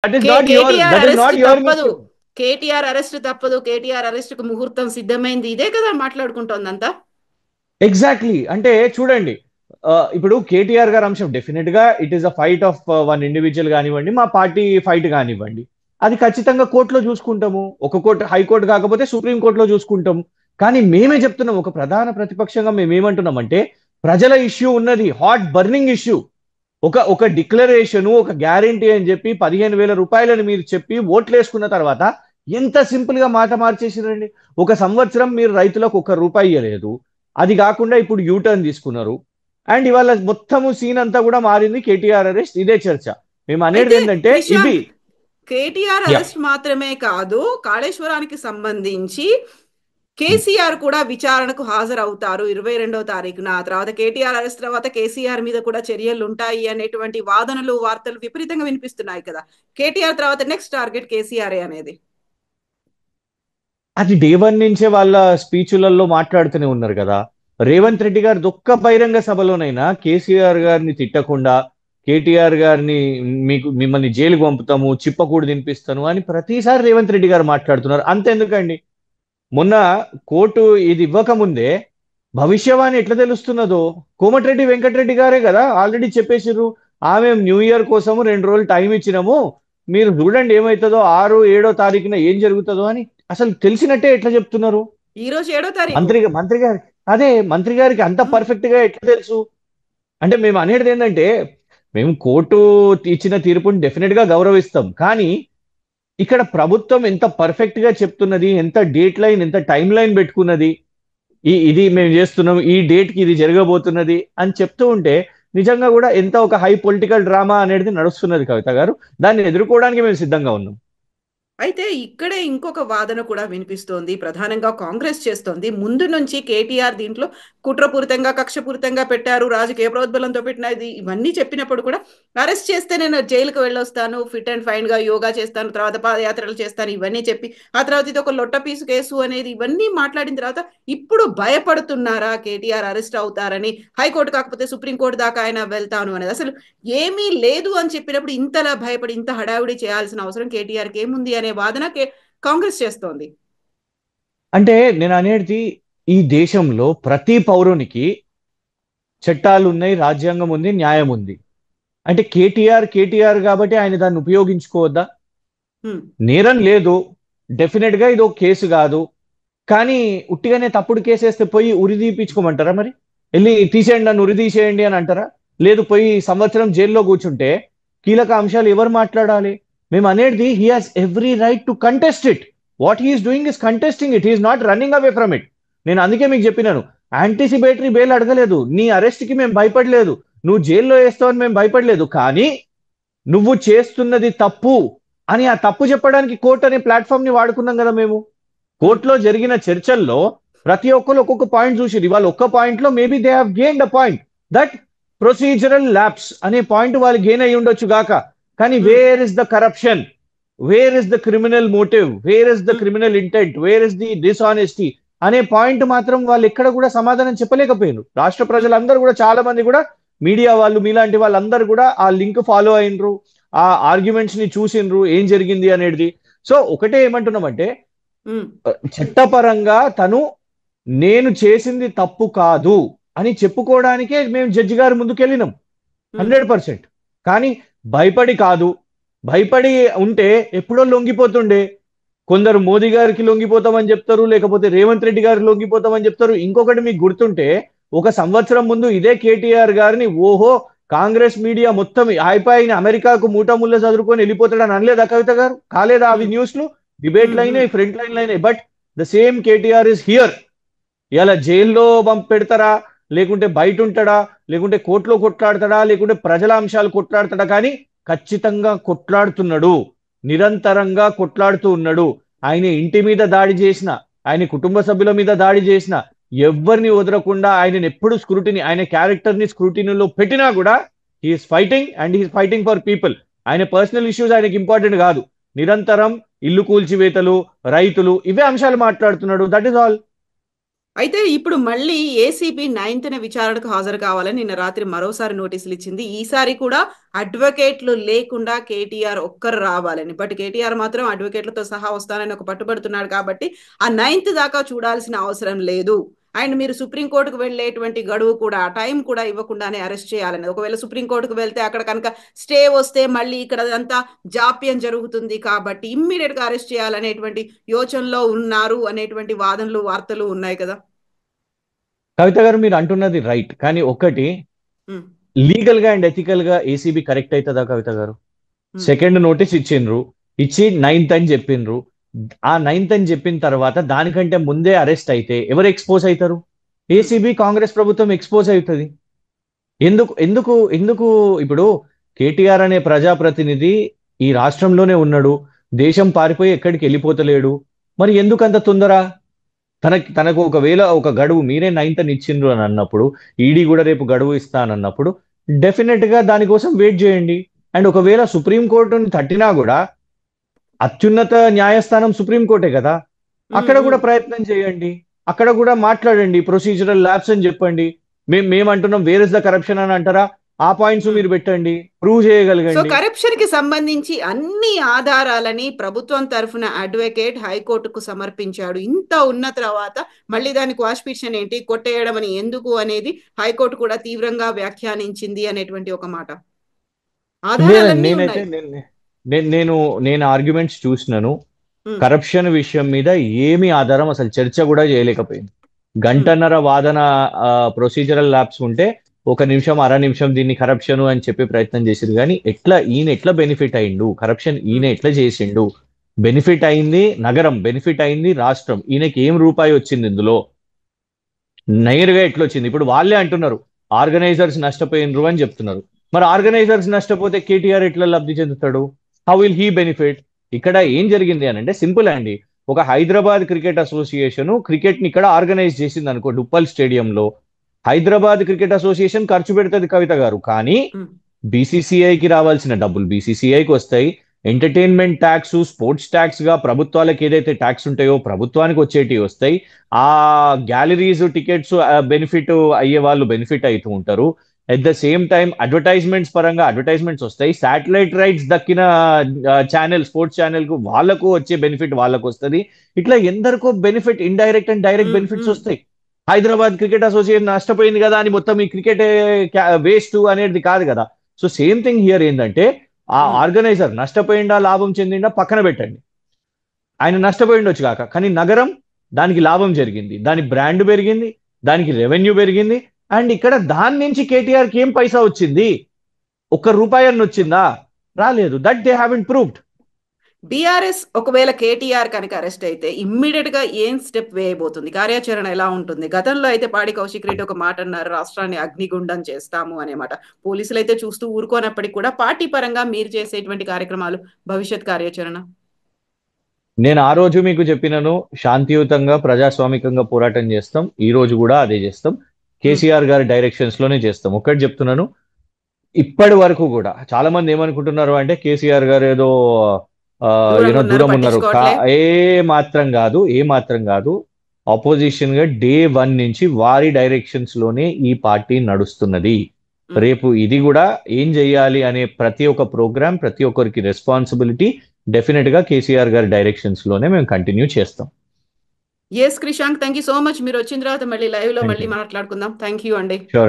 That is not your KTR that is arrest not your తప్పదు. Mistake. KTR arrest కు ముహూర్తం సిద్ధమైంది. ఇదే కదా మాట్లాడుకుంటోందంతా. ఎగ్జాక్ట్లీ. అంటే చూడండి, ఇప్పుడు కేటీఆర్ గారి అంశం డెఫినెట్ గా it is a fight of one individual కానివ్వండి, మా పార్టీ ఫైట్ కానివ్వండి, అది ఖచ్చితంగా కోర్టులో చూసుకుంటాము. ఒక కోర్టు, హైకోర్టు కాకపోతే సుప్రీం కోర్టులో చూసుకుంటాము. కానీ మేమే చెప్తున్నాం, ఒక ప్రధాన ప్రతిపక్షంగా మేము ఏమంటున్నామంటే, ప్రజల ఇష్యూ ఉన్నది, హాట్ బర్నింగ్ ఇష్యూ. ఒక డిక్లరేషన్, ఒక గ్యారంటీ అని చెప్పి 15,000 రూపాయలని మీరు చెప్పి ఓట్లు వేసుకున్న తర్వాత ఎంత సింపుల్ గా మాట మార్చేసిరండి. ఒక సంవత్సరం మీరు రైతులకు 1 రూపాయి ఇవ్వలేదు. అది కాకుండా ఇప్పుడు యూటర్న్ తీసుకున్నారు. అండ్ ఇవాళ మొత్తము సీన్ అంతా కూడా మారింది. కేటీఆర్ అరెస్ట్, ఇదే చర్చ. మేము అనేది అయితే ఏంటంటే ఇవి. క్రిషాంక్, కేటీఆర్ యా. అరెస్ట్ మాత్రమే కాదు, కాళేశ్వరానికి సంబంధించి కేసీఆర్ కూడా విచారణకు హాజరవుతారు 22వ తారీఖున. ఆ తర్వాత కేటీఆర్ అరెస్ట్ తర్వాత కేసీఆర్ మీద కూడా చర్యలు ఉంటాయి అనేటువంటి వాదనలు, వార్తలు విపరీతంగా వినిపిస్తున్నాయి కదా. కేటీఆర్ తర్వాత నెక్స్ట్ టార్గెట్ కేసీఆర్ అనేది. అది డే 1 నుంచే వాళ్ళ స్పీచ్లలో మాట్లాడుతూనే ఉన్నారు కదా. రేవంత్ రెడ్డి గారి ఒక్క బహిరంగ సభలోనైనా కేసీఆర్ గారిని తిట్టకుండా, కేటీఆర్ గారిని మిమ్మల్ని జైలుకు పంపుతాము, చిప్పకూడు తినిపిస్తాను అని ప్రతిసారి రేవంత్ రెడ్డి గారు మాట్లాడుతున్నారు. అంతెందుకండి, మొన్న కోర్టు ఇది ఇవ్వకముందే భవిష్యవాణి ఎట్లా తెలుస్తున్నదో కోమటిరెడ్డి వెంకటరెడ్డి గారే కదా ఆల్రెడీ చెప్పేసిర్రు. ఆమె న్యూ ఇయర్ కోసము 2 రోజులు టైం ఇచ్చినాము, మీరు చూడండి ఏమవుతుందో, 6, 7 తారీఖున ఏం జరుగుతుందో అని. అసలు తెలిసినట్టే ఎట్లా చెప్తున్నారు ఈ రోజు 7వ తారీఖు. మంత్రి గారికి? అదే మంత్రి గారికి అంత పర్ఫెక్ట్ గా ఎట్లా తెలుసు? అంటే మేము అనేది ఏంటంటే, మేము కోర్టు ఇచ్చిన తీర్పుని డెఫినెట్ గా గౌరవిస్తాం. కానీ ఇక్కడ ప్రభుత్వం ఎంత పర్ఫెక్ట్ గా చెప్తున్నది, ఎంత డేట్ లైన్, ఎంత టైం లైన్ పెట్టుకున్నది, ఇది మేము చేస్తున్నాం, ఈ డేట్ కి ఇది జరగబోతున్నది అని చెప్తూ ఉంటే నిజంగా కూడా ఎంత ఒక హై పొలిటికల్ డ్రామా అనేది నడుస్తున్నది కవిత గారు. దాన్ని ఎదుర్కోవడానికి మేము సిద్ధంగా ఉన్నాం. అయితే ఇక్కడే ఇంకొక వాదన కూడా వినిపిస్తోంది, ప్రధానంగా కాంగ్రెస్ చేస్తోంది. ముందు నుంచి కేటీఆర్ దీంట్లో కుట్రపూరితంగా, కక్షపూరితంగా పెట్టారు, రాజకీయ ప్రోద్బలంతో పెట్టినది, ఇవన్నీ చెప్పినప్పుడు కూడా అరెస్ట్ చేస్తే నేను జైలుకు వెళ్ళొస్తాను, ఫిట్ అండ్ ఫైన్ గా యోగా చేస్తాను, తర్వాత పాదయాత్రలు చేస్తాను, ఇవన్నీ చెప్పి ఆ తర్వాత ఇది ఒక లొట్ట పీసు కేసు అనేది ఇవన్నీ మాట్లాడిన తర్వాత ఇప్పుడు భయపడుతున్నారా కేటీఆర్ అరెస్ట్ అవుతారని? హైకోర్టు కాకపోతే సుప్రీంకోర్టు దాకా ఆయన వెళ్తాను అనేది. అసలు ఏమీ లేదు అని చెప్పినప్పుడు ఇంతలా భయపడి ఇంత హడావిడి చేయాల్సిన అవసరం కేటీఆర్కి ఏముంది అనే వాదన కాంగ్రెస్ చేస్తోంది. అంటే నేను అనేది, ఈ దేశంలో ప్రతి పౌరునికి చట్టాలు ఉన్నాయి, రాజ్యాంగం ఉంది, న్యాయం ఉంది. అంటే కేటీఆర్ కాబట్టి ఆయన దాన్ని ఉపయోగించుకోవద్దా? హ్మ్. నేరం లేదు, డెఫినెట్ గా ఇది ఒక కేసు కాదు. కానీ ఉట్టిగానే తప్పుడు కేసేస్తే పోయి ఉరి తీపించుకోమంటారా? మరి వెళ్ళి తీసేయండి, నన్ను ఉరి తీసేయండి అని అంటారా? లేదు, పోయి సంవత్సరం జైల్లో కూర్చుంటే కీలక అంశాలు ఎవరు మాట్లాడాలి? మేము అనేది, he has every right to contest it. What he's doing is contesting it, he's not running away from it. నేను అందుకే మీకు చెప్పినాను, యాంటిసిపేటరీ బెయిల్ అడగలేదు, నీ అరెస్ట్ కి మేము భయపడలేదు, నువ్వు జైల్లో వేస్తావని మేము భయపడలేదు. కానీ నువ్వు చేస్తున్నది తప్పు అని ఆ తప్పు చెప్పడానికి కోర్టు అనే ప్లాట్ఫామ్ ని వాడుకున్నాం కదా మేము. హ్మ్. కోర్టులో జరిగిన చర్చల్లో ప్రతి ఒక్కరు ఒక్కొక్క పాయింట్ చూసి, ఇవాళ ఒక్క పాయింట్ లో maybe they have gained a point, that procedural lapse అనే పాయింట్ వాళ్ళు గెయిన్ అయి ఉండొచ్చు గాక. కానీ hmm. Where is the corruption, where is the criminal motive, where is the hmm. Criminal intent, where is the dishonesty అనే point మాత్రం వాళ్ళు ఎక్కడ కూడా సమాధానం చెప్పలేకపోయారు. రాష్ట్ర హ్మ్. ప్రజలందరూ కూడా, చాలా మంది కూడా, మీడియా వాళ్ళు మీలాంటి వాళ్ళందరూ కూడా ఆ లింక్ ఫాలో అయినరు, ఆ ఆర్గ్యుమెంట్స్ ని చూసిండ్రు ఏం జరిగింది అనేది. సో ఒకటే ఏమంటున్నామంటే, హ్మ్. చట్టపరంగా తను నేను చేసింది తప్పు కాదు అని చెప్పుకోవడానికే మేము జడ్జి గారి ముందుకెళ్ళినాం, హ్మ్. 100%. కానీ భయపడి కాదు. భయపడి ఉంటే ఎప్పుడో లొంగిపోతుండే. కొందరు మోదీ గారికి లొంగిపోతామని చెప్తారు, లేకపోతే రేవంత్ రెడ్డి గారికి లొంగిపోతామని చెప్తారు. ఇంకొకటి మీకు గుర్తుంటే, ఒక సంవత్సరం ముందు ఇదే కేటీఆర్ గారిని ఓహో కాంగ్రెస్ మీడియా మొత్తం అయిపోయిన అమెరికాకు మూటముళ్ళ చదువుకొని వెళ్ళిపోతాడని అనలేదా కవిత గారు? కాలేదా అవి హ్మ్. న్యూస్లు? డిబేట్లు హ్మ్. హ్మ్. అయినాయి, ఫ్రంట్ లైన్లు అయినాయి. But the same KTR is here. ఇలా జైల్లో పెడతారా, లేకుంటే బయట ఉంటాడా, లేకుంటే కోర్టులో కొట్లాడతాడా, లేకుంటే ప్రజల అంశాలు కొట్లాడతాడా, కానీ ఖచ్చితంగా కొట్లాడుతున్నాడు, నిరంతరంగా కొట్లాడుతూ ఉన్నాడు. ఆయన ఇంటి మీద దాడి చేసిన, ఆయన కుటుంబ సభ్యుల మీద దాడి చేసిన, ఎవరిని వదలకుండా ఆయనను ఎప్పుడు స్క్రూటినీ, ఆయన క్యారెక్టర్ ని స్క్రూటినీలో పెట్టినా కూడా he's fighting, and he's fighting for people. ఆయన పర్సనల్ ఇష్యూస్ ఆయనకి ఇంపార్టెంట్ కాదు. నిరంతరం ఇల్లు కూల్చివేతలు, రైతులు, ఇవే అంశాలు మాట్లాడుతున్నాడు. That is all. అయితే ఇప్పుడు మళ్ళీ ఏసీబీ 9th విచారణకు హాజరు కావాలని నిన్న రాత్రి మరోసారి నోటీసులు ఇచ్చింది. ఈసారి కూడా అడ్వకేట్లు లేకుండా కేటీఆర్ ఒక్కరు రావాలని. బట్ కేటీఆర్ మాత్రం అడ్వకేట్లతో సహా వస్తానని ఒక పట్టుబడుతున్నాడు కాబట్టి ఆ 9th దాకా చూడాల్సిన అవసరం లేదు. అండ్ మీరు సుప్రీంకోర్టుకు వెళ్ళేటువంటి గడువు కూడా టైం కూడా ఇవ్వకుండానే అరెస్ట్ చేయాలని. ఒకవేళ సుప్రీంకోర్టుకు వెళ్తే అక్కడ కనుక స్టే వస్తే మళ్ళీ ఇక్కడ అంతా జాప్యం జరుగుతుంది కాబట్టి ఇమ్మీడియట్ గా అరెస్ట్ చేయాలనేటువంటి యోచనలో ఉన్నారు అనేటువంటి వాదనలు వార్తలు ఉన్నాయి కదా. కవిత గారు మీరు అంటున్నది రైట్, కానీ ఒకటి ఉమ్, లీగల్ గా అండ్ ఎథికల్ గా ఏసీబీ కరెక్ట్ అవుతుందా కవిత గారు? ఉమ్, సెకండ్ నోటీస్ ఇచ్చిండ్రు, ఇచ్చి 9th అని చెప్పిండ్రు. ఆ 9th అని చెప్పిన తర్వాత దానికంటే ముందే అరెస్ట్ అయితే ఎవరు ఎక్స్పోజ్ అవుతారు? ఉమ్, ఏసీబీ కాంగ్రెస్ ప్రభుత్వం ఎక్స్పోజ్ అవుతుంది. ఎందుకు ఎందుకు ఎందుకు ఇప్పుడు కేటీఆర్ అనే ప్రజాప్రతినిధి ఈ రాష్ట్రంలోనే ఉన్నాడు, దేశం పారిపోయి ఎక్కడికి వెళ్ళిపోతలేడు, మరి ఎందుకు అంత తొందర? తనకు ఒకవేళ ఒక గడువు మీరే 9th అని ఇచ్చిండ్రు అని అన్నప్పుడు, ఈడీ కూడా రేపు గడువు ఇస్తా అని అన్నప్పుడు డెఫినెట్ గా దానికోసం వెయిట్ చేయండి. అండ్ ఒకవేళ సుప్రీంకోర్టుని తట్టినా కూడా అత్యున్నత న్యాయస్థానం సుప్రీంకోర్టే కదా, ఉమ్, అక్కడ కూడా ఉమ్. ప్రయత్నం చేయండి, అక్కడ కూడా మాట్లాడండి, ప్రొసీజరల్ ల్యాబ్స్ అని చెప్పండి. మేమంటున్నాం వేర్ ఇస్ ద కరప్షన్ అని అంటారా? ఆ పాయింట్స్ ఉమ్. మీరు పెట్టండి, ప్రూవ్ సో చేయగలగండి. కరప్షన్ కి సంబంధించి అన్ని ఆధారాలని ప్రభుత్వం తరఫున అడ్వకేట్ హైకోర్టుకు సమర్పించాడు. ఇంత ఉన్న తర్వాత మళ్ళీ దానికి వాష్ పిటిషన్ ఏంటి, కొట్టేయడం అని ఎందుకు అనేది హైకోర్టు కూడా తీవ్రంగా వ్యాఖ్యానించింది అనేటువంటి ఒక మాట. లేదండి, ఆధారాలన్నీ నేనైతే ఉన్నాయి. నేను నేను ఆర్గ్యుమెంట్స్ చూసినాను. ఉమ్, కరప్షన్ విషయం మీద ఏమి ఆధారం, అసలు చర్చ కూడా చేయలేకపోయింది. ఉమ్, గంటన్నర వాదన ప్రొసీజరల్ ల్యాబ్స్ ఉంటే ఒక నిమిషం అర నిమిషం దీన్ని కరప్షన్ అని చెప్పే ప్రయత్నం చేసింది. కానీ ఈయన ఎట్లా బెనిఫిట్ అయిండు, కరప్షన్ ఈయన ఉమ్, ఎట్లా చేసిండు? బెనిఫిట్ అయింది నగరం, బెనిఫిట్ అయింది రాష్ట్రం. ఈయనకి ఏం రూపాయి వచ్చింది ఇందులో? నేరుగా ఎట్లా వచ్చింది? ఇప్పుడు వాళ్ళే అంటున్నారు ఆర్గనైజర్స్ నష్టపోయినరు అని చెప్తున్నారు. మరి ఉమ్, ఆర్గనైజర్స్ నష్టపోతే కేటీఆర్ ఎట్లా లబ్ధి చెందుతాడు? How will he benefit? ఇక్కడ ఉమ్, ఏం జరిగింది అని అంటే సింపుల్ అండి. ఒక హైదరాబాద్ క్రికెట్ అసోసియేషన్ క్రికెట్ ని ఇక్కడ ఆర్గనైజ్ చేసింది అనుకో ఉప్పల్ స్టేడియంలో. హైదరాబాద్ క్రికెట్ అసోసియేషన్ ఖర్చు పెడుతుంది కవిత గారు, కానీ ఉమ్, బీసీసీఐకి రావాల్సిన డబ్బులు బీసీసీఐకి వస్తాయి. ఎంటర్టైన్మెంట్ ట్యాక్స్, స్పోర్ట్స్ ట్యాక్స్ గా ప్రభుత్వాలకు ఏదైతే ట్యాక్స్ ఉంటాయో ప్రభుత్వానికి వచ్చేటివి వస్తాయి. ఆ గ్యాలరీస్ టికెట్స్ బెనిఫిట్ అయ్యే వాళ్ళు బెనిఫిట్ అవుతూ ఉంటారు. At the same time advertisements పరంగా అడ్వర్టైజ్మెంట్స్ వస్తాయి. శాటిలైట్ రైట్స్ దక్కిన ఛానల్, స్పోర్ట్స్ ఛానల్ కు వాళ్ళకు వచ్చే బెనిఫిట్ వాళ్ళకు వస్తుంది. ఇట్లా ఎందరికో benefit, indirect and direct um, benefits um, వస్తాయి. హైదరాబాద్ క్రికెట్ అసోసియేషన్ నష్టపోయింది కదా అని మొత్తం ఈ క్రికెట్ వేస్ట్ అనేది కాదు కదా. సో సేమ్ థింగ్ హియర్ ఏంటంటే ఆ ఉమ్. ఆర్గనైజర్ నష్టపోయిందా లాభం చెందిందా పక్కన పెట్టండి, ఆయన నష్టపోయిండొచ్చు కాక, కానీ నగరం దానికి లాభం జరిగింది, దాని బ్రాండ్ పెరిగింది, దానికి రెవెన్యూ పెరిగింది. అండ్ ఇక్కడ దాని నుంచి కేటీఆర్కి ఏం పైసా వచ్చింది? ఒక్క రూపాయి అన్న వచ్చిందా? రాలేదు. That they have proved. BRS ఒకవేళ కేటీఆర్ కనుక అరెస్ట్ అయితే ఇమ్మీడియట్ గా ఏం స్టెప్ వేయబోతుంది, కార్యాచరణ ఎలా ఉంటుంది? గతంలో అయితే పాడి కౌశిక్ రెడ్డి ఒక మాట అన్నారు, రాష్ట్రాన్ని అగ్నిగుండం చేస్తాము అనే మాట. పోలీసులు అయితే చూస్తూ ఊరుకోనప్పటికీ కూడా పార్టీ పరంగా మీరు చేసేటువంటి కార్యక్రమాలు, భవిష్యత్ కార్యాచరణ. నేను ఆ రోజు మీకు చెప్పినను, శాంతియుతంగా ప్రజాస్వామికంగా పోరాటం చేస్తాం. ఈ రోజు కూడా అదే చేస్తాం. ఉమ్, కేసీఆర్ గారి డైరెక్షన్స్ లోనే చేస్తాం. ఒకటి చెప్తున్నాను, ఇప్పటి వరకు కూడా చాలా మంది ఏమనుకుంటున్నారు అంటే కేసీఆర్ గారు ఏదో దూరంగా ఉన్నారు, దూరం ఉన్నారు. పట్టించుకోవట్లే. ఏ మాత్రం కాదు, ఏ మాత్రం కాదు. ఆపోజిషన్ గా డే వన్ నుంచి వారి డైరెక్షన్స్ లోనే ఈ పార్టీ నడుస్తున్నది. ఉమ్. రేపు ఇది కూడా ఏం చెయ్యాలి అనే ప్రతి ఒక్క ప్రోగ్రామ్, ప్రతి ఒక్కరికి రెస్పాన్సిబిలిటీ డెఫినెట్ గా కేసీఆర్ గారి డైరెక్షన్స్ లోనే మేము కంటిన్యూ చేస్తాం. Yes Krishank, thank you so much. మీరు వచ్చిన తర్వాత మళ్ళీ లైవ్ లో థ్యాంక్ మళ్ళీ యూ. మాట్లాడుకుందాం. థ్యాంక్ యూ అండి. షూర్.